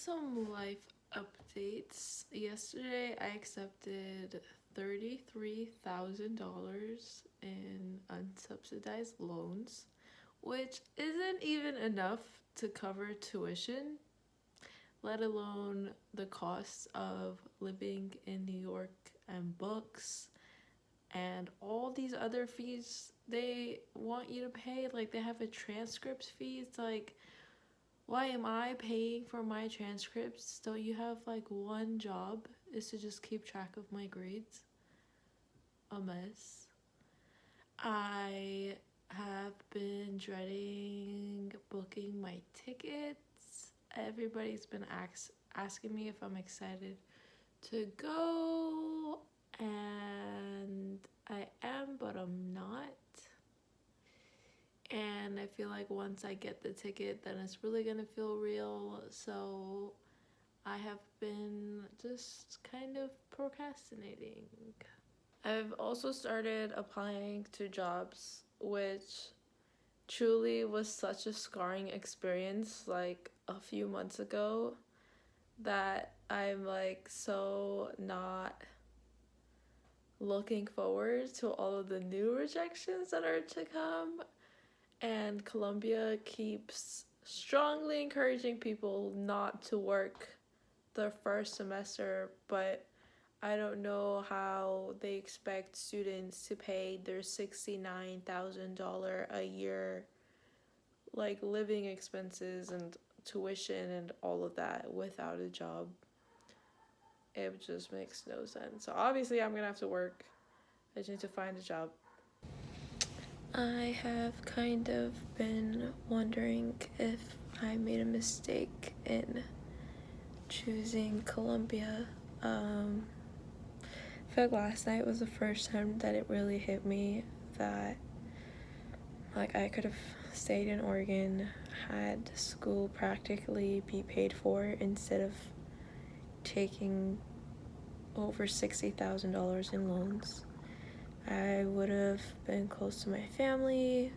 some life updates. Yesterday, I accepted $33,000 in unsubsidized loans, which isn't even enough to cover tuition, let alone the cost of living in New York and books and all these other fees they want you to pay. Like, they have a transcripts fee. It's like, why am I paying for my transcripts? Don't you have like one job is to just keep track of my grades? A mess. I have been dreading booking my tickets. Everybody's been asking me if I'm excited to go, and I am, but I'm not. And I feel like once I get the ticket, then it's really gonna feel real. So I have been just kind of procrastinating. I've also started applying to jobs, which truly was such a scarring experience like a few months ago that I'm like so not looking forward to all of the new rejections that are to come. And Columbia keeps strongly encouraging people not to work their first semester, but I don't know how they expect students to pay their $69,000 a year like living expenses and tuition and all of that without a job. It just makes no sense. So obviously I'm gonna have to work. I just need to find a job. I have kind of been wondering if I made a mistake in choosing Columbia. I feel like last night was the first time that it really hit me that like I could have stayed in Oregon, had school practically be paid for instead of taking over $60,000 in loans. I would have been close to my family.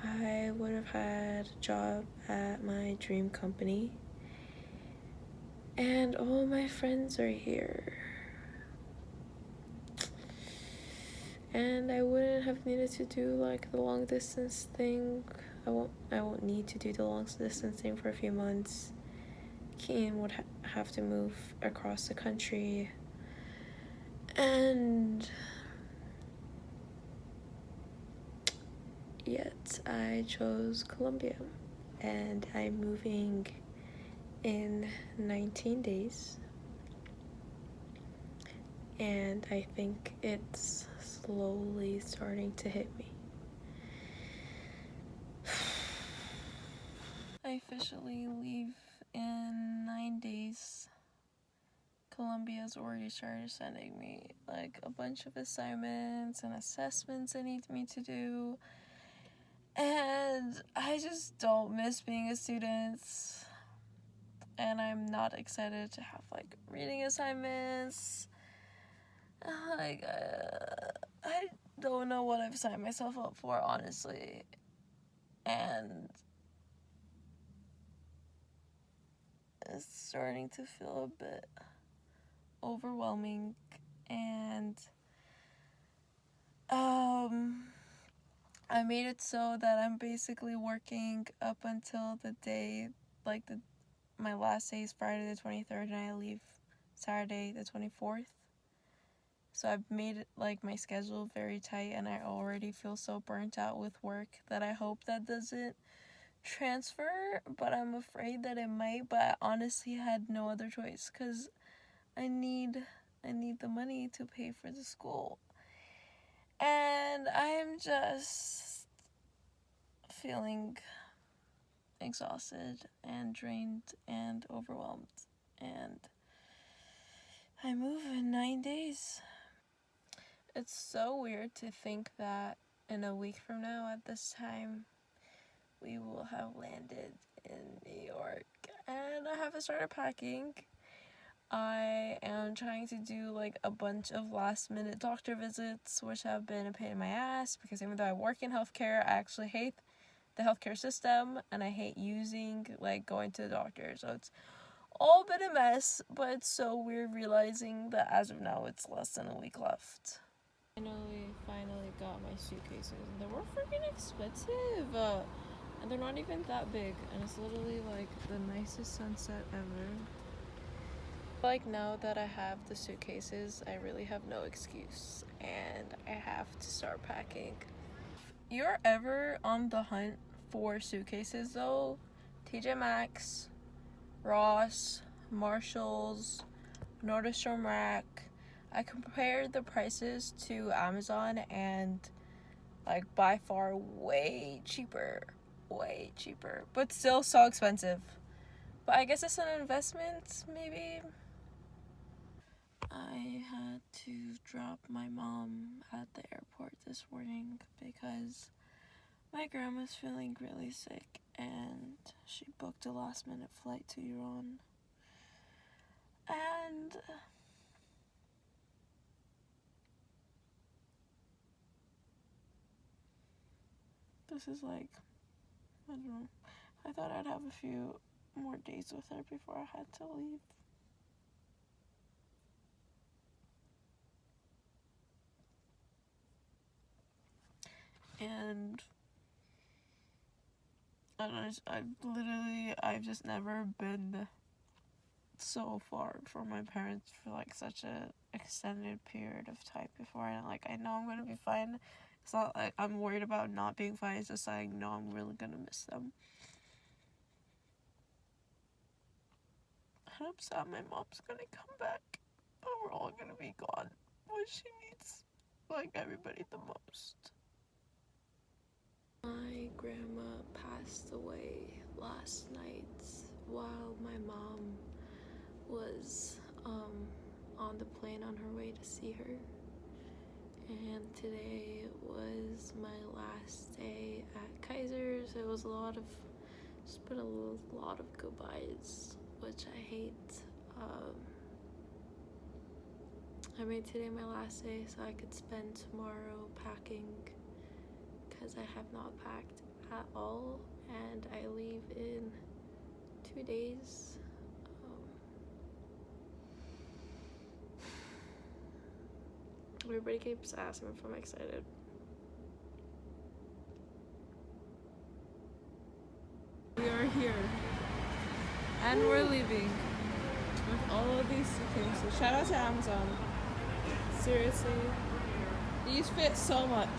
I would have had a job at my dream company. And all my friends are here. And I wouldn't have needed to do like the long distance thing. I won't need to do the long distance thing for a few months. Keen would have to move across the country. And yet I chose Columbia, and I'm moving in 19 days, and I think it's slowly starting to hit me. I officially leave in 9 days. Columbia's already started sending me like a bunch of assignments and assessments they need me to do. And I just don't miss being a student. And I'm not excited to have like reading assignments. I don't know what I've signed myself up for, honestly. And it's starting to feel a bit overwhelming. And I made it so that I'm basically working up until the day, like my last day is Friday the 23rd and I leave Saturday the 24th. So I've made it like my schedule very tight, and I already feel so burnt out with work that I hope that doesn't transfer, but I'm afraid that it might. But I honestly had no other choice because I need the money to pay for the school. And I'm just feeling exhausted and drained and overwhelmed. And I move in 9 days. It's so weird to think that in a week from now at this time, we will have landed in New York. And I haven't started packing. I am trying to do like a bunch of last minute doctor visits, which have been a pain in my ass because even though I work in healthcare, I actually hate the healthcare system and I hate using like going to the doctor. So it's all been a mess, but it's so weird realizing that as of now it's less than a week left. Finally got my suitcases, and they were freaking expensive, and they're not even that big, and it's literally like the nicest sunset ever. Like, now that I have the suitcases, I really have no excuse, and I have to start packing. If you're ever on the hunt for suitcases though, TJ Maxx, Ross, Marshalls, Nordstrom Rack, I compared the prices to Amazon, and like by far way cheaper, but still so expensive. But I guess it's an investment, maybe. I had to drop my mom at the airport this morning because my grandma's feeling really sick, and she booked a last minute flight to Iran. And this is like, I don't know. I thought I'd have a few more days with her before I had to leave. And I don't know, I've just never been so far from my parents for like such a extended period of time before, and like I know I'm gonna be fine. It's not like I'm worried about not being fine, it's just like I know I'm really gonna miss them. And I'm sad my mom's gonna come back, but we're all gonna be gone when she needs like everybody the most. My grandma passed away last night while my mom was on the plane on her way to see her, and today was my last day at Kaiser's. It was just been a lot of goodbyes, which I hate. I made today my last day so I could spend tomorrow packing, because I have not packed at all, and I leave in 2 days. Everybody keeps asking if I'm excited. We are here, and we're leaving with all of these suitcases. Shout out to Amazon. Seriously, these fit so much.